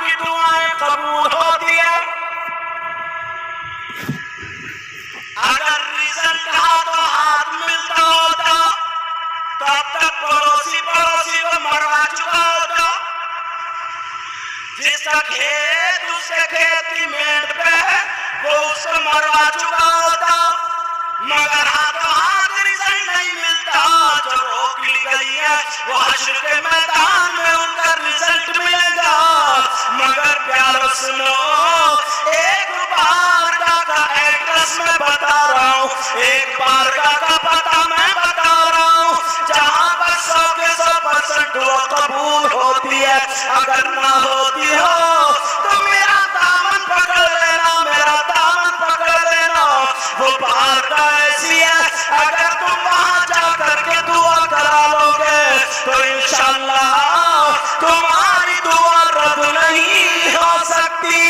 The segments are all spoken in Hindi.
की दुआएं कबूल होती है। अगर रिजल्ट हाथों हाथ मिलता होता तब तक पड़ोसी को मरवा चुका होता। जिसका खेत उसके खेत की मेंढ पे है वो उसको मरवा चुका होता। मगर हाथों हाथ रिजल्ट नहीं मिलता। जो रोक ली गई है वो हश्र के मैदान में उनका रिजल्ट मिलेगा। मगर प्यारो सुनो, एक बारगाह का एड्रेस मैं बता रहा हूँ, एक बारगाह का पता मैं बता रहा हूँ, जहाँ पर 100% दुआ कबूल होती है। अगर ना होती हो तो मेरा दामन पकड़ लेना, मेरा दामन पकड़ लेना। वो बारगाह ऐसी है, अगर तुम वहां जाकर के दुआ करा लोगे तो इंशाअल्लाह तुम्हारी दुआ रद्द नहीं हो सकती।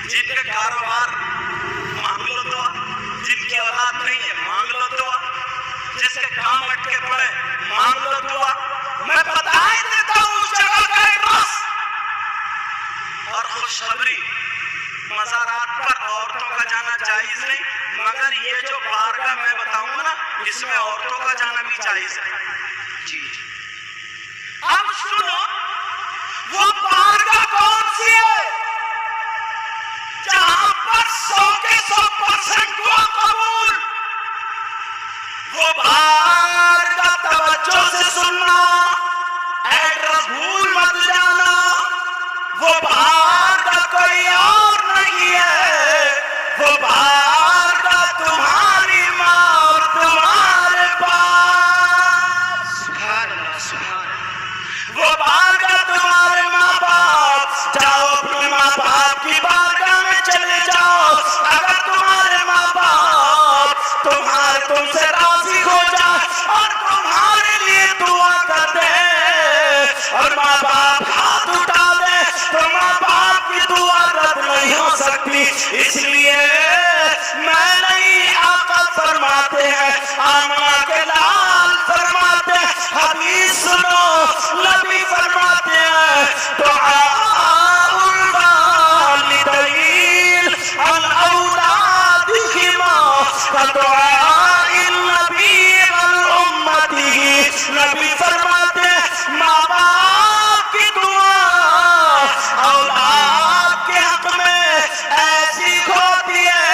जिनके कारोबार मांग लो दुआ, जिनकी औलाद नहीं है मांग लो दुआ, जिसके काम अटके पड़े मांग लो दुआ। मैं बता ही देता हूँ उस जगह का एड्रेस। और खुशखबरी, मज़ारात पर औरतों का जाना जायज नहीं, मगर ये जो बारगाह मैं बताऊंगा ना इसमें औरतों का जाना भी जायज है। जी अब सुनो, वो बारगाह कौन सी है जहां पर 100% दुआ कबूल? वो बारगाह तवज्जो से सुनना, एड्रेस भूल मत जाना। वो बारगाह कोई और नहीं है, वो बारगाह तुम्हारी माँ और तुम्हारे बाप। सुभान अल्लाह, सुभान अल्लाह। वो बारगाह तुम्हारे माँ बाप। जाओ अपने माँ बाप की बारगाह में चले जाओ। अगर तुम्हारे माँ बाप तुमसे राजी हो जाए और तुम्हारे लिए दुआ कर दे और माँ बाप हाथ उठा दे तो माँ बाप की दुआ रद्द नहीं हो सकती। इसलिए मैं नहीं, आका फरमाते हैं, आमना के लाल फरमाते हैं, हदीस सुनो, नबी फरमाते हैं, दुआउल वालिदैन अल औलादिहिमा का दुआइल नबी अल उम्मतिही। नबी फरमाते हैं माँ बाप की दुआ औलाद के हक में ऐसी होती है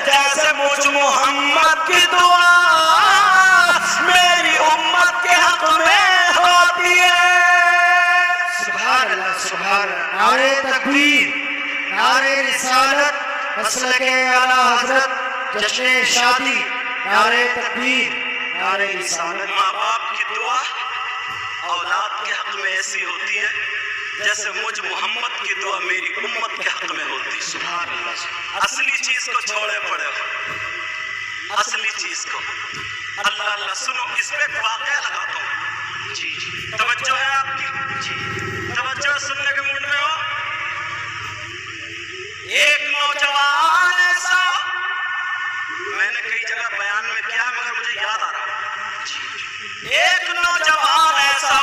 जैसे मुझ मोहम्मद की दुआ मेरी उम्मत के हक में होती है। सुभान अल्लाह, सुभान अल्लाह। नारे तकबीर, नारे रिसालत, मसलके आला हजरत, जश्न शादी, नारे तकबीर, नारे रिसालत। माँ बाप की दुआ औलाद के हक में ऐसी होती है जैसे मुझ मोहम्मद की दुआ मेरी उम्मत के हक में होती। सुभान अल्लाह। असली चीज को छोड़े पड़े हो, असली चीज को। अल्लाह अल्लाह। सुनो, इस पे वाक़या लगाता हूँ। जी जी, तवज्जो है आपकी? जी तवज्जो, सुनने के मूड में हो? एक नौजवान ऐसा, मैंने कई जगह बयान में किया मगर मुझे याद आ रहा है। एक नौजवान ऐसा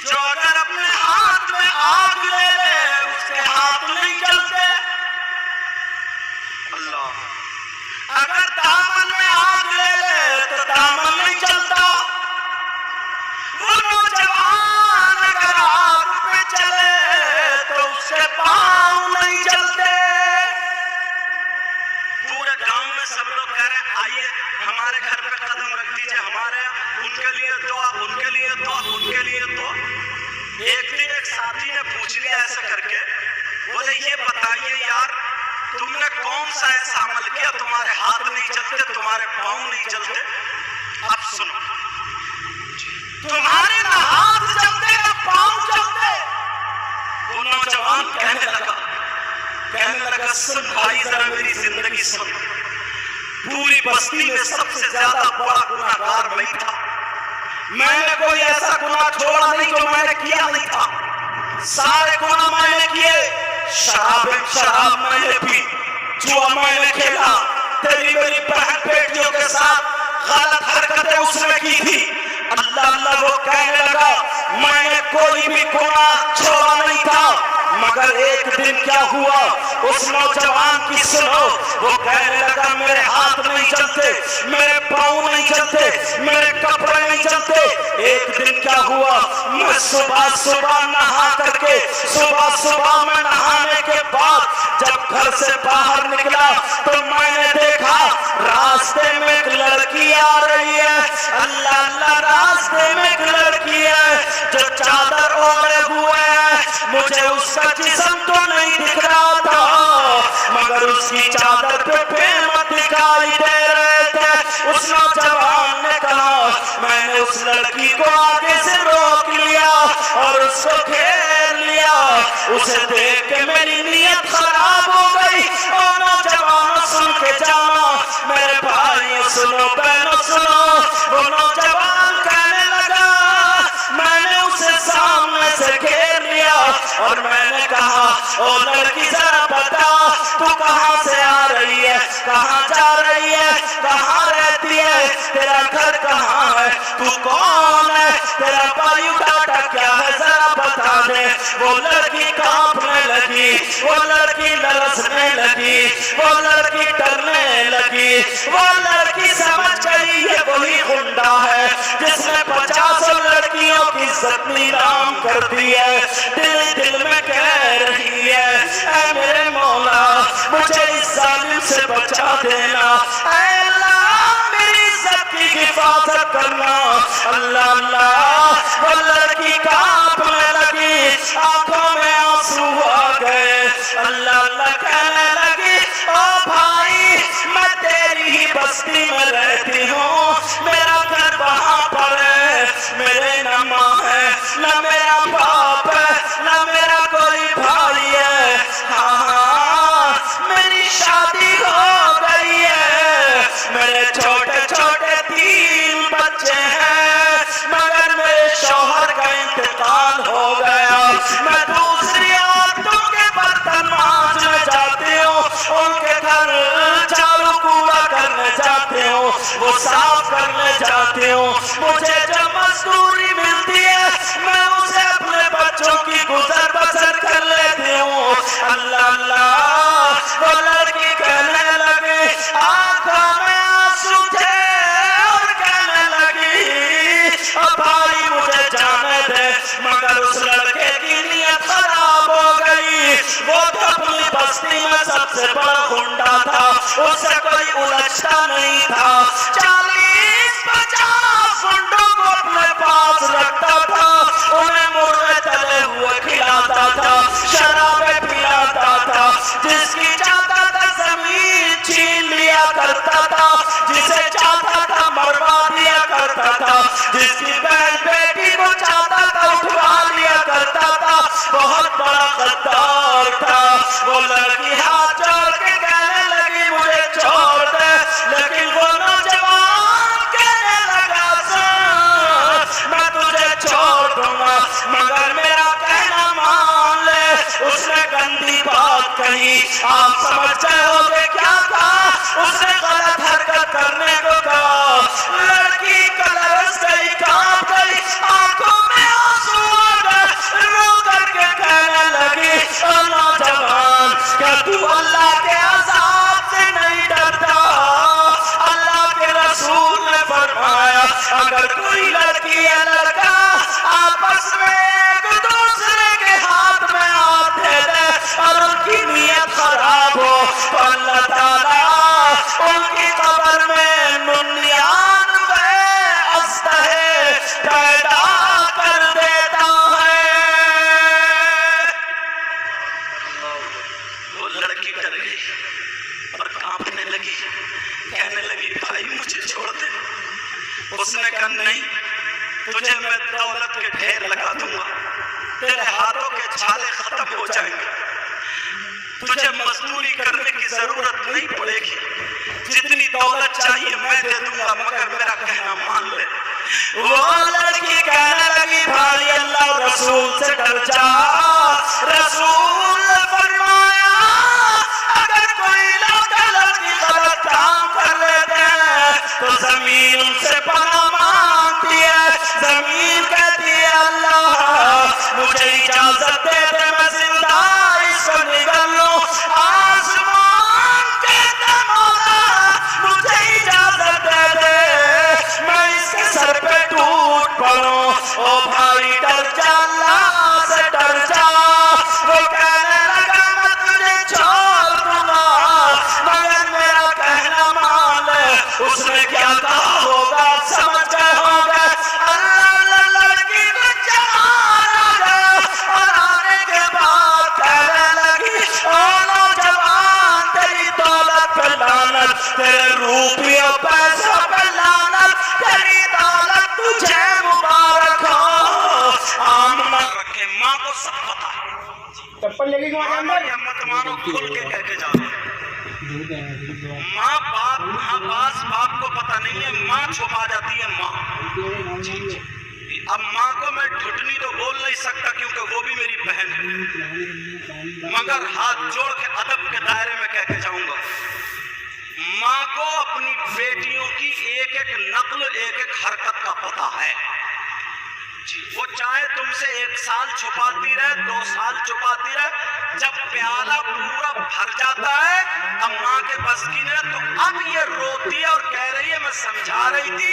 जो अगर अपने हाथ में आग ले ले उसके हाथ नहीं जलते। अल्लाह। अगर दामन में आग ले ले तो दामन नहीं जलता। वो नौजवान अगर आग पे चले तो उसके पांव नहीं जलते। पूरे गांव में सब लोग कह रहे हैं आइए हमारे घर पे कदम रख दीजिए, हमारे उनके लिए दुआ, उनके लिए दुआ, उनके लिए दुआ। एक दिन एक साथी ने पूछ लिया ऐसे करके, बोले ये बताइए यार तुमने कौन सा ऐसा अमल किया तुम्हारे हाथ नहीं चलते, तुम्हारे पांव नहीं चलते? अब सुनो, तुम्हारे ना हाथ चलते ना पांव चलते। वो नौजवान कहने लगा सुन भाई जरा मेरी जिंदगी सुन। पूरी बस्ती में सबसे ज्यादा बड़ा गुनाहगार मैं था। मैंने कोई ऐसा गुनाह छोड़ा नहीं जो मैंने किया नहीं था। सारे गुनाह मैंने किए। शराब मैंने पी, जुआ मैंने खेला, तेरी मेरी बहन बेटियों के साथ गलत हरकतें उसने की थी। अल्लाह अल्लाह वो कहने लगा मगर एक दिन क्या हुआ उस नौजवान की सुनो। वो कहने लगा मेरे हाथ नहीं चलते, मेरे पाँव नहीं चलते, मेरे कपड़े नहीं चलते। एक दिन क्या हुआ, मैं सुबह सुबह नहा करके, सुबह सुबह में नहाने के बाद जब घर से बाहर निकला तो मैंने देखा रास्ते में एक लड़की आ रही है। अल्लाह अल्लाह, रास्ते में एक लड़की है जो चादर ओढ़े हुए है। मुझे उसका जिस्म तो नहीं दिख रहा था मगर उसकी चादर पे पैर दिखाई दे रहे थे। उस नौजवान ने कहा मैंने उस लड़की को आगे से रोक लिया और उसको घेर लिया। उसे देख के मेरी नीयत खराब हो गई। और नौजवानों सुन के जाना, मेरे भाइयों सुनो, बहनों सुनो। वो नौजवान कहने लगा मैंने उसे सामने से घेर लिया और मैंने कहा ओ लड़की जरा बता तू कहाँ से आ रही है, कहाँ जा रही है, कहाँ रहती है, तेरा घर कहाँ है, तू कौन है, तेरा बायोडाटा क्या है, जरा बता दे। वो लड़की कांपने लगी, वो लड़की ललचने लगी, वो लड़की डरने लगी। वो लड़की समझ गई ये वही गुंडा है जिसने 50 लड़कियों की इज्जत नीलाम कर दी है। दिल दिल में कह रही है ऐ मेरे मौला मुझे इस जालिम से बचा देना, ऐ अल्लाह मेरी इज्जत की हिफाजत करना। अल्लाह अल्लाह, वो लड़की कांपने लगी, आंखों में आंसू आ गए। अल्लाह अल्लाह कहने लगी ओ भाई मैं तेरी ही बस्ती में रहती हूँ, मेरा घर वहाँ पर है, मेरे न माँ है न मेरा बाप है न मेरा कोई भाई है। हाँ मेरी शादी हो गई है, मेरे छोटे छोटे 3 बच्चे हैं मगर मेरे शौहर का इंतकाल हो गया। मैं दूसरी औरतों के बर्तन मांजने जाती हूँ, उनके घर झाड़ू कूड़ा करने जाती हूँ, वो साफ करने जाती हूँ। मुझे जब मजदूरी मिलती है मैं उसे अपने बच्चों की गुजर बसर कर लेती हूँ। अल्लाह अल्लाह, वो लड़की कहने लगी आंखों में आंसू थे और कहने लगी ओ भाई मुझे जाने दे। मगर उस लड़के की नीयत खराब हो गई। वो तो अपनी बस्ती में सबसे बड़ा गुंडा था, उससे कोई उलझता नहीं था। 40-50 गुंडों को अपने पास रखता था, उन्हें मुर्गे तले हुए खिलाता था, शराबें पिलाता था, जिसकी चाहता था जमीन छीन लिया करता था, जिसे चाहता था मरवा दिया करता था, जिसकी बहन बेटी को चाहता था उठवा लिया करता था। बहुत बड़ा गद्दार था। वो लड़की हाथ जोड़ के कहने लगी मुझे छोड़ दे, लेकिन वो नौजवान कहने लगा मैं तुझे छोड़ दूंगा मगर मेरा कहना मान ले। उसने गंदी बात कही, आप समझ जाओगे क्या कहा, उसने गलत हरकत करने को कहा। लड़की कलरस गई, कांप गई, आंखों में आंसू आ गए, रो करके कहने लगी ओ नौजवान क्या तू अल्लाह के अज़ाब से नहीं डरता? अल्लाह के रसूल ने फरमाया अगर कोई लड़की या लड़का आपस में एक दूसरे के हाथ में हाथ दे दे और उनकी नीयत खराब हो तो अल्लाह ताला उनकी कब्र में 99 अज़्दहे पैदा कर देता है। वो लड़की कर गई और कांपने लगी, कहने लगी भाई मुझे छोड़ दे। उसने कहा नहीं, तुझे मैं दौलत के ढेर लगा दूंगा, तेरे हाथों के छाले खत्म हो जाएंगे, तुझे मजदूरी करने की जरूरत नहीं पड़ेगी, जितनी दौलत चाहिए मैं दे दूंगा मगर मेरा कहना मान ले। वो लड़की कहने लगी भाई अल्लाह रसूल से डर जा। रसूल ने फरमाया अगर कोई लड़की गलत काम कर लेते हैं तो जमीन उनसे पनाह मांगती है। जमीन कहती है अल्लाह मुझे इजाजत दे दे मैं जिंदा उसने क्या कहा होगा, समझ गए होंगे। अल्लाह लड़की में जवान आ गया और आने के बाद कहने लगी, सोनो जवान, तेरी दौलत पे लानत, तेरे रूपियों पैसा पे लानत, तेरी दौलत तुझे मुबारक हो। आमना रखे, माँ को सब पता है। चप्पल लेके मत मानो, खुल के कह के जाओ। माँ बाप को पता नहीं है, माँ छुपा जाती है माँ। अब माँ को मैं ढुटनी तो बोल नहीं सकता क्योंकि वो भी मेरी बहन है, मगर हाथ जोड़ के अदब के दायरे में कह के जाऊंगा, माँ को अपनी बेटियों की एक एक नकल, एक एक हरकत का पता है। वो चाहे तुमसे 1 साल छुपाती रहे, 2 साल छुपाती रहे, जब प्याला पूरा भर जाता है अब माँ के बस की नहीं, तो अब ये रोती है और कह रही है, मैं समझा रही थी,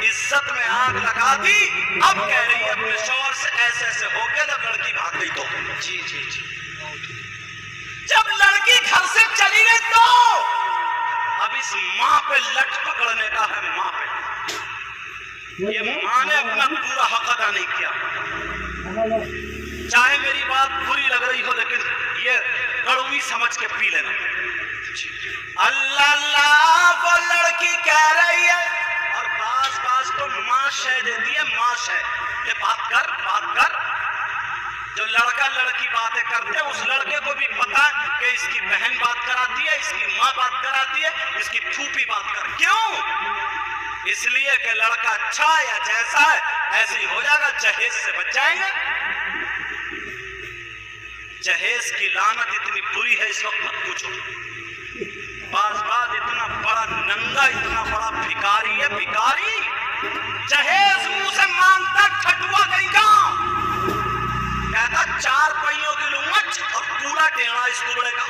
इज्जत में आग लगा दी, अब कह रही है अपने शौहर से ऐसे ऐसे हो गया जब लड़की भाग गई तो। जी जी जी, जब लड़की घर से चली गई तो अब इस माँ पे लठ पकड़ने का है, माँ पे। ये माँ ने अपना पूरा हक अदा नहीं किया। चाहे मेरी बात बुरी लग रही हो, लेकिन ये कड़वी समझ के पी लेना। अल्लाह अल्लाह, वो लड़की कह रही है और बास तो माँ शह देती है, माँ शह, ये बात कर। जो लड़का लड़की बातें करते हैं, उस लड़के को भी पता कि इसकी बहन बात कराती है, इसकी माँ बात कराती है, इसकी फूफी बात कर। क्यों? इसलिए कि लड़का अच्छा या जैसा है ऐसे ही हो जाएगा, जहेज से बच जाएंगे। जहेज की लानत इतनी बुरी है इस वक्त मत पूछो। बाज इतना बड़ा नंगा, इतना बड़ा भिखारी है, भिखारी। जहेज मुंह से मांगता, खटुआ गई का कहता 4 पहियों की लूंगा और पूरा टेढ़ा इस कुबड़े का।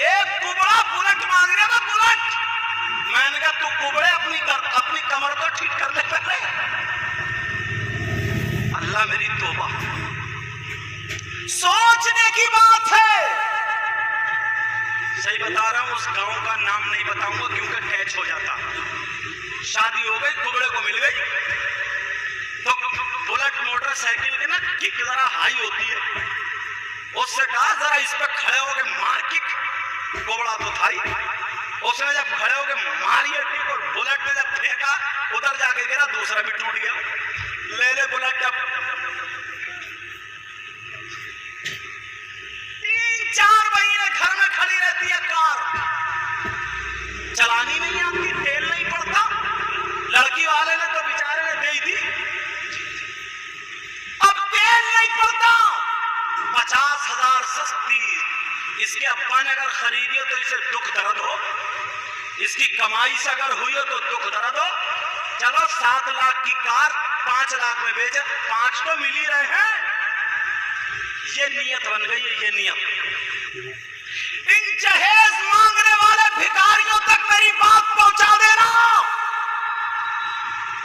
एक कुबड़ा बुलेट मांग रहा था, बुलेट। मैंने कहा तू कुबड़े अपनी कमर तो ठीक कर ले पहले। अल्लाह मेरी तौबा, सोचने की बात है। सही बता रहा हूं, उस गांव का नाम नहीं बताऊंगा क्योंकि कैच हो जाता। शादी हो गई, कुबड़े को मिल गई, तो बुलेट मोटरसाइकिल की ना किक जरा हाई होती है, उससे कहा जरा इस पे खड़े होके मार किक। कुबड़ा तो था ही, उसने जब खड़े होके मारी किक और बुलेट ने जब फेंका, उधर जाके गिरा, दूसरा भी टूट गया। ले बुलेट। जब 3-4 महीने घर में खड़ी रहती है कार, चलानी नहीं आती, तेल नहीं पड़ता। लड़की वाले ने तो बेचारे ने दे दी, अब तेल नहीं पड़ता, 50,000 सस्ती। इसके अब्बा ने अगर खरीदी हो तो इसे दुख दर्द हो, इसकी कमाई से अगर हुई हो तो दुख दर्द हो। चलो 7 लाख की कार 5 लाख में बेचे, 5 तो मिल ही रहे हैं। ये नियत बन गई है, ये नियत। इन जहेज मांगने वाले भिखारियों तक मेरी बात पहुंचा देना।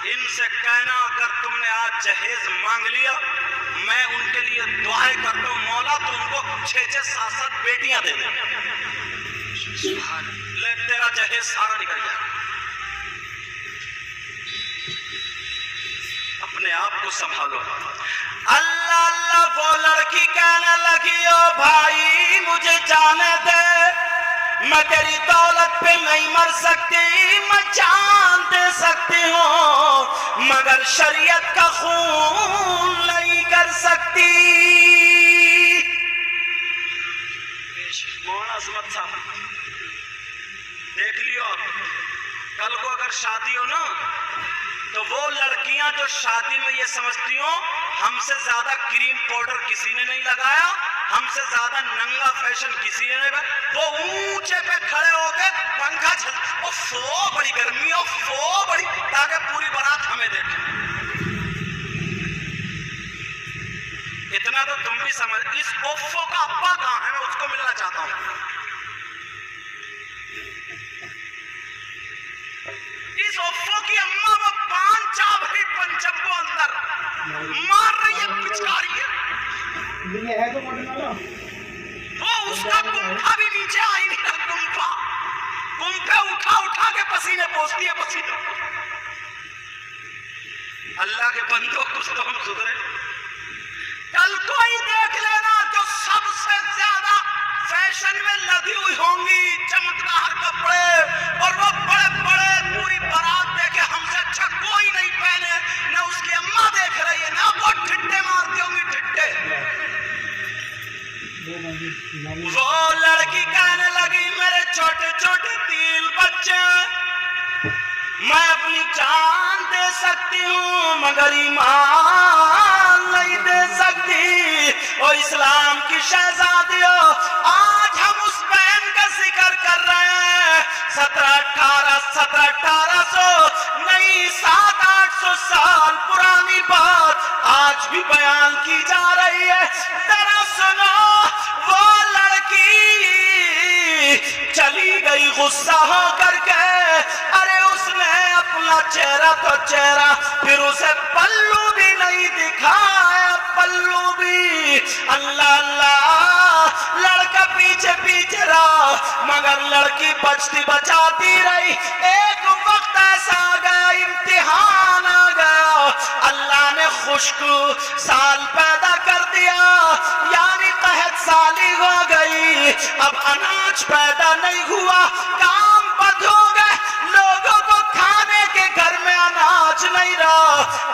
इनसे कहना अगर तुमने आज जहेज मांग लिया, मैं उनके लिए दुआएं करता हूं, मौला तो उनको 6-6, 7-7 बेटियां दे दे। ले तेरा जहेज सारा निकल जाए। अपने आप को संभालो। अल्लाह अल्लाह, वो लड़की कहने लगी, ओ भाई मुझे जाने दे, मैं तेरी दौलत पे नहीं मर सकती, मैं जान दे सकती हूँ, मगर शरीयत का खून नहीं कर सकती। मौलाना असमत साहब देख लियो, कल को अगर शादी हो ना, तो वो लड़कियां जो शादी में ये समझती हो हमसे ज्यादा क्रीम पाउडर किसी ने नहीं लगाया, हमसे ज्यादा नंगा फैशन किसी ने नहीं, वो ऊंचे पे खड़े होके पंखा चल, ओ बड़ी गर्मी, ओ बड़ी, ताकि पूरी बारात हमें देखे। इतना तो तुम भी समझ। इस ओफो का अब्बा कहां है, मैं उसको मिलना चाहता हूं। इस ओफो की अम्मा वो पान चाप रही पंचम को अंदर मार रही है, पिचकारी है तो वो उसका गुंफा भी नीचे आ ही नहीं रहा, गुंफा तुम पे उठा उठा के पसीने पोंछती है पसीने। अल्लाह के बंदों कुछ तो हम सुधरे। कल को ही देख लेना जो सबसे ज्यादा फैशन में लदी हुई होंगी, चमकदार कपड़े और वो बड़े बड़े पूरी बारात देखे हमसे अच्छा कोई नहीं पहने, न उसकी अम्मा देख रही है, ना वो ठिट्टे मारती होंगी ठिट्टे। वो लड़की कहने लगी मेरे छोटे छोटे 3 बच्चे, मैं अपनी जान दे सकती हूँ मगर ईमान नहीं दे सकती। और इस्लाम की शहजादियों, आज हम उस बहन का जिक्र कर रहे हैं 1700-1800 नहीं 700-800 साल पुरानी बात आज भी बयान की जा रही है। जरा सुनो, वो लड़की चली गई गुस्सा हो करके, अरे उसने अपना चेहरा तो चेहरा, फिर उसे पल्लू भी नहीं दिखाया, पल्लू भी। अल्लाह अल्लाह, लड़का पीछे पीछे रहा मगर लड़की बचती बचाती रही। एक वक्त ऐसा आ गया, इम्तिहान आ गया, अल्लाह ने खुश्क साल पैदा कर दिया, यानी कहत साली हो गई। अब अनाज पैदा नहीं हुआ, काम बंद हो गए, लोगों को खाने के घर में अनाज नहीं रहा।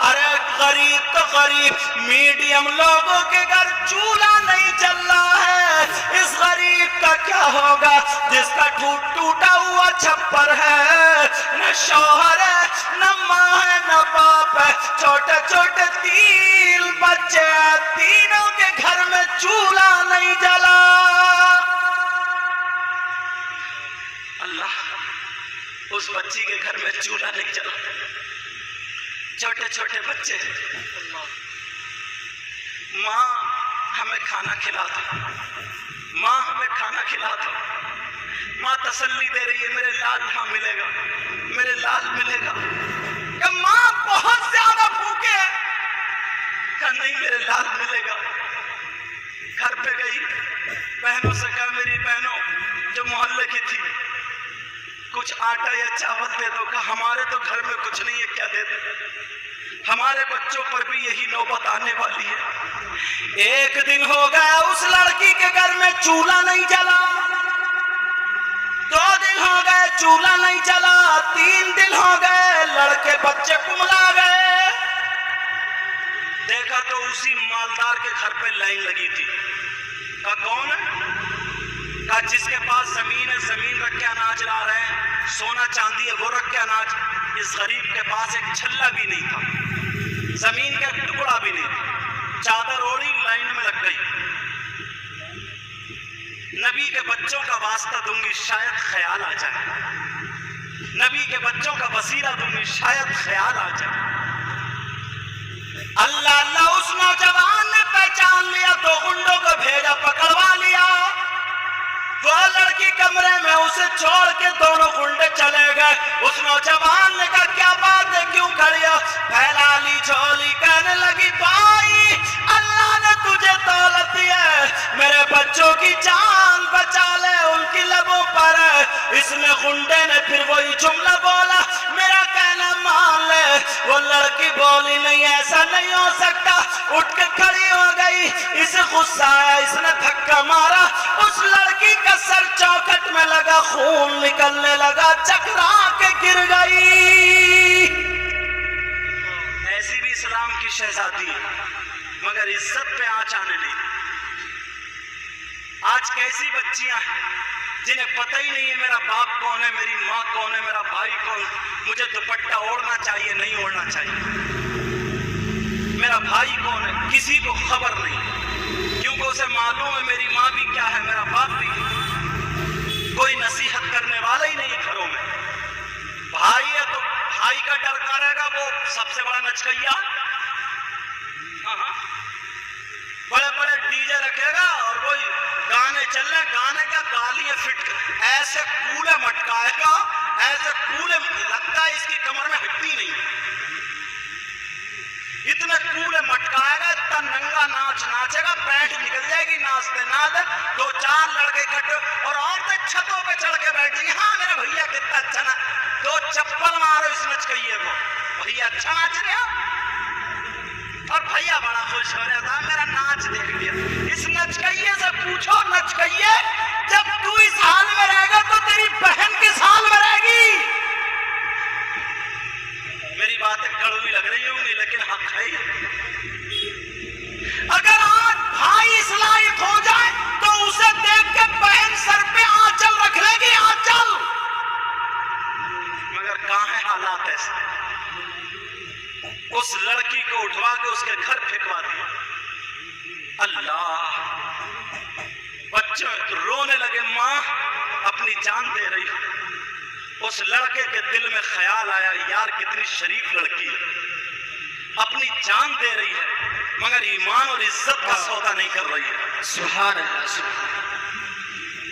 अरे गरीब तो गरीब, मीडियम लोगों के घर चूल्हा नहीं चल रहा है। इस गरीब का क्या होगा जिसका टूटा हुआ छप्पर है, न शौहर है, न माँ है, न बाप है, छोटे छोटे 3 बच्चे हैं, तीनों के घर में चूल्हा नहीं जला। अल्लाह, उस बच्ची के घर में चूल्हा नहीं जला, छोटे छोटे बच्चे। माँ हमें खाना खिला दो, माँ हमें खाना खिला दो। माँ तसल्ली दे रही है मेरे लाल यहाँ मिलेगा, मेरे लाल मिलेगा। क्या माँ बहुत ज्यादा भूखे है? क्या नहीं मेरे लाल मिलेगा। घर पे गई, बहनों से कहा मेरी बहनों जो मोहल्ले की थी कुछ आटा या चावल दे दो। कहा हमारे तो घर में कुछ नहीं है, क्या दे दो, हमारे बच्चों पर भी यही नौबत आने वाली है। एक दिन हो गया उस लड़की के घर में चूल्हा नहीं जला, 2 दिन हो गए चूल्हा नहीं जला, 3 दिन हो गए, लड़के बच्चे कुमला गए। देखा तो उसी मालदार के घर पे लाइन लगी थी। कहा कौन है? कहा जिसके पास जमीन है, जमीन रख के अनाज ला रहे हैं, सोना चांदी है वो रख के अनाज। इस गरीब के पास एक छल्ला भी नहीं था, जमीन का टुकड़ा भी नहीं था, चादर ओढ़ी लाइन में लग गई। नबी के बच्चों का वास्ता दूंगी शायद ख्याल आ जाए, नबी के बच्चों का वसीला दूंगी शायद ख्याल आ जाए। अल्लाह अल्लाह, उस नौजवान ने पहचान लिया, 2 गुंडों को भेजा, पकड़वा लिया। वो लड़की कमरे में उसे छोड़ के दोनों गुंडे चले गए। उस नौजवान ने कहा क्या बात है, क्यों खड़ी हो? फैला ली झोली, कहने लगी भाई अल्लाह ने तुझे दौलत दी है, मेरे बच्चों की जान बचा ले, उनकी लबों पर है। इसने गुंडे ने फिर वही जुमला बोला, मेरा कहना मान ले। वो लड़की बोली नहीं ऐसा नहीं हो सकता, उठ के खड़ी हो गई। इसे गुस्सा आया, इसने धक्का मारा, उस लड़की का सर चौखट में लगा, खून निकलने लगा, चकरा के गिर गई। ऐसी भी इस्लाम की शहजादी है मगर इज्जत पे आंच आने नहीं। आज कैसी बच्चियां हैं जिन्हें पता ही नहीं है मेरा बाप कौन है, मेरी माँ कौन है, मेरा भाई कौन, मुझे दुपट्टा ओढ़ना चाहिए नहीं ओढ़ना चाहिए, मेरा भाई कौन है किसी को खबर नहीं, क्योंकि उसे मालूम है मेरी माँ भी क्या है, मेरा बाप भी। कोई नसीहत करने वाला ही नहीं घरों में। भाई है तो भाई का डर करेगा वो सबसे बड़ा नचकैया, बड़े बड़े डीजे रखेगा और वही गाने चल रहे, गाने का गालियां फिट ऐसे कूले मटकाएगा, ऐसे कूले, लगता है इसकी कमर में हड्डी नहीं, इतने कूले मटकाएगा, इतना नंगा नाच नाचेगा, पैंट निकल जाएगी नाचते नाचते, 2-4 लड़के इकट्ठे और औरतें छतों पे चढ़ के बैठ गई, हाँ मेरा भैया कितना अच्छा ना, 2 चप्पल मारो इस नचकइये को, भैया अच्छा नाच रहे हो, और भैया बड़ा खुश हो रहा था मेरा नाच देख लिया। इस नचकइये से पूछो, नचकइये जब तू इस हाल में रहेगा तो तेरी बहन किस हाल में रहेगी? मेरी बातें कड़वी लग रही होंगी लेकिन हक है। अगर आज भाई इस लायक हो जाए तो उसे देख के बहन सर पे आंचल रख लेगी, आंचल। मगर कहां है हालात ऐसे? उस लड़की को उठवा के उसके घर फेंकवा दिया। अल्लाह, बच्चे रोने लगे, मां अपनी जान दे रही। उस लड़के के दिल में ख्याल आया, यार कितनी शरीफ लड़की है, अपनी जान दे रही है मगर ईमान और इज्जत का सौदा नहीं कर रही है। सुभान अल्लाह, सुभान।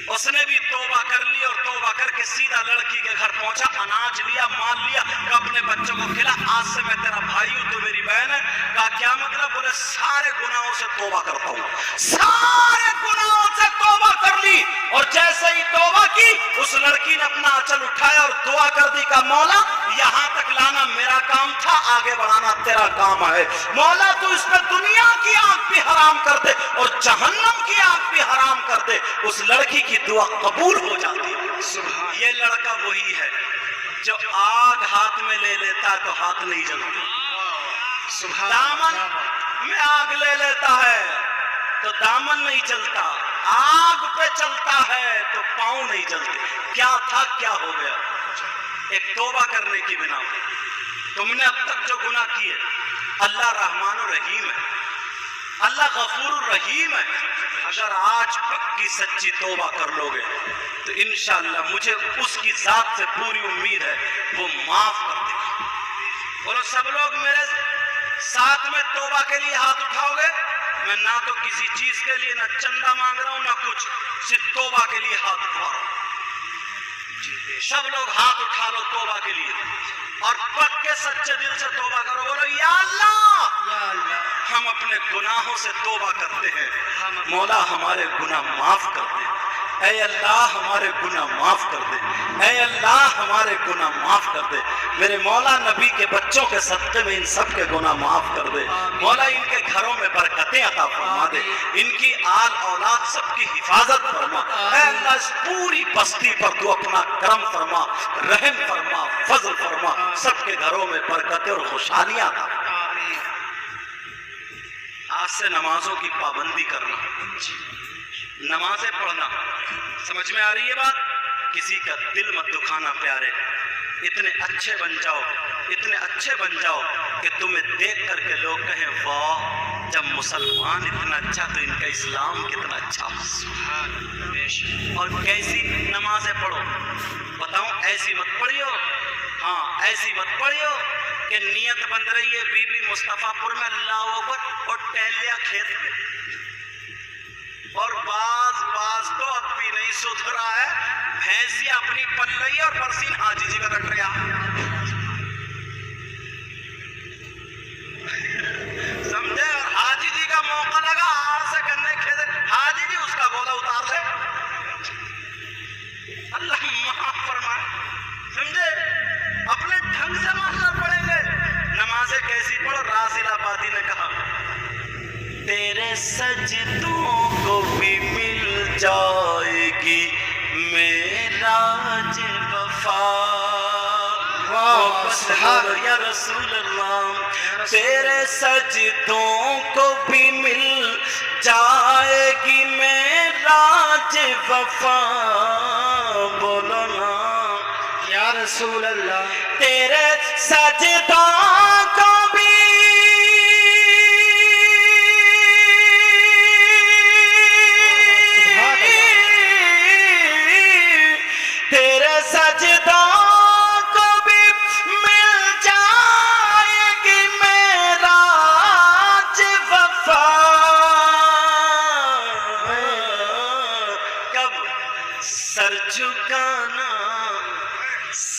उसने भी तौबा कर ली और तौबा करके सीधा लड़की के घर पहुंचा, अनाज लिया, माल लिया, अपने बच्चों को खिला, आज से मैं तेरा भाई हूं, तो मेरी बहन है। कहा क्या मतलब? बोले सारे गुनाहों से तौबा करता हूं। सारे गुनाहों से तौबा कर ली, और जैसे ही तौबा की उस लड़की ने अपना आंचल उठाया और दुआ कर दी का मौला यहां तक लाना मेरा काम था, आगे बढ़ाना तेरा काम है। मौला तू इस पर दुनिया की आंख भी हराम कर दे और जहन्नम की आंख भी हराम कर दे। उस लड़की की दुआ कबूल हो जाती है। ये लड़का वही है जो आग हाथ में ले लेता तो हाथ नहीं जलती, दामन में आग ले लेता है तो दामन नहीं चलता, आग पे चलता है तो पांव नहीं जलते। क्या था, क्या हो गया? एक तौबा करने की बिना तुमने अब तक जो गुनाह किए, अल्लाह रहमान और रहीम है, अल्लाह गफूर रहीम है। अगर आज पक्की सच्ची तौबा कर लोगे तो इंशाअल्लाह मुझे उसकी जात से पूरी उम्मीद है वो माफ कर देगा। बोलो सब लोग मेरे साथ में तौबा के लिए हाथ उठाओगे? मैं ना तो किसी चीज के लिए ना चंदा मांग रहा हूं ना कुछ, सिर्फ तौबा के लिए हाथ उठा रहा हूं। सब लोग हाथ उठा लो तौबा के लिए और पक्के सच्चे दिल से तौबा करो। बोलो या अल्लाह, हम अपने गुनाहों से तौबा करते हैं, मौला हमारे गुनाह माफ कर दे। ऐ अल्लाह हमारे गुनाह माफ कर दे, ऐ अल्लाह हमारे गुनाह माफ कर दे। मेरे मौला नबी के बच्चों के सदक़े में इन सब के गुनाह माफ कर दे। मौला इनके घरों में बरकतें अता फरमा दे, इनकी आल औलाद सबकी हिफाजत फरमा। ऐ अल्लाह इस पूरी बस्ती पर तू अपना करम फरमा, रहम फरमा, फजल फरमा, सबके घरों में बरकतें और खुशहालियां अता। आज से नमाजों की पाबंदी करना, नमाजें पढ़ना। समझ में आ रही है बात? किसी का दिल मत दुखाना प्यारे, इतने अच्छे बन जाओ, इतने अच्छे बन जाओ कि तुम्हें देख करके लोग कहें वाह, जब मुसलमान इतना अच्छा तो इनका इस्लाम कितना अच्छा। और कैसी नमाजें पढ़ो बताऊं? ऐसी मत पढ़ियो, हाँ ऐसी मत पढ़ियो कि नियत बन रही है बीबी मुस्तफापुर में अल्लाह अकबर और टहलिया खेत में, और बाज तो अब भी नहीं सुधरा है, भैंसिया अपनी पल रही है और बरसीन हाजी जी का कट रहा। समझे? और हाजी जी का मौका लगा आर से करने खेत, हाजी जी उसका गोला उतार ले, अल्लाह माफ फरमाए। समझे? अपने ढंग से मानना पड़ेंगे। नमाजें कैसी पढ़ो? राजिलाबादी ने कहा तेरे सजदों को भी मिल जाएगी मेरा वफा। या रसूल अल्लाह, तेरे सजदों को भी मिल जाएगी मेरा वफा। बोलो ना या रसूल अल्लाह, तेरे सजदों को भी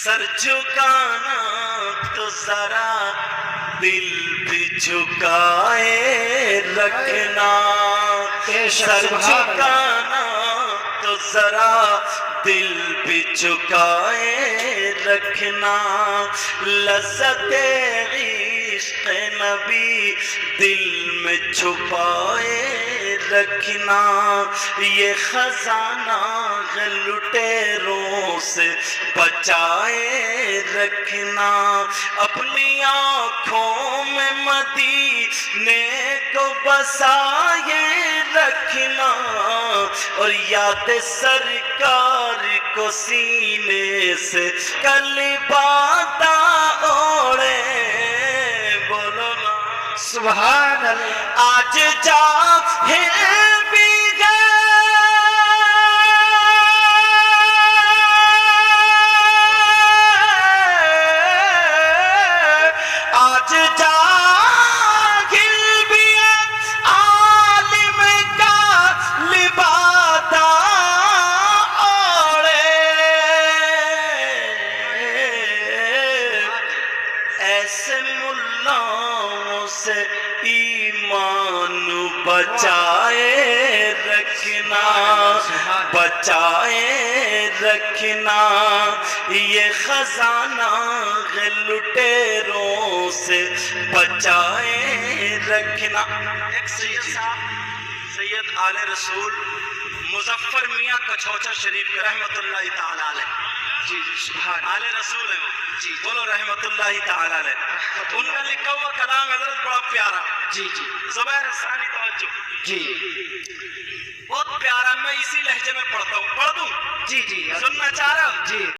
सर झुकाना तो जरा दिल भी झुकाए रखना, सर झुकाना तो जरा दिल भी झुकाए रखना, लज़्ज़ते इश्क़ नबी दिल में छुपाए रखना। ये खजाना लुटेरों से बचाए रखना, अपनी आँखों में मदीने को बसाए रखना, और याद सरकार को सीने से कलिबाता ओढ़े। बोलो ना सुभान अल्लाह। आज जाहिल भी गए, आज जाहिल भी है, आलिम का लिबादा ओढ़े। ऐसे मुल्लाओं से ईमान बचाए रखना, बचाए रखना। ये खजाना लुटेरों से बचाए रखना। एक सैयद साहब, सैयद आले रसूल मुजफ्फर मियाँ कछौचा शरीफ के रहमतुल्लाह ताला अलैह, जी जी सुभान आले रसूल है वो, जी बोलो रहमतुल्लाह ताला अलैह। उनका लिखा हुआ कलाम हज़रत बड़ा प्यारा, जी जी ज़ुबैर हसानी तवज्जो, जी बहुत प्यारा। मैं इसी लहजे में पढ़ता हूँ, पढ़ दूँ? जी जी सुनना चाह रहे हो? जी।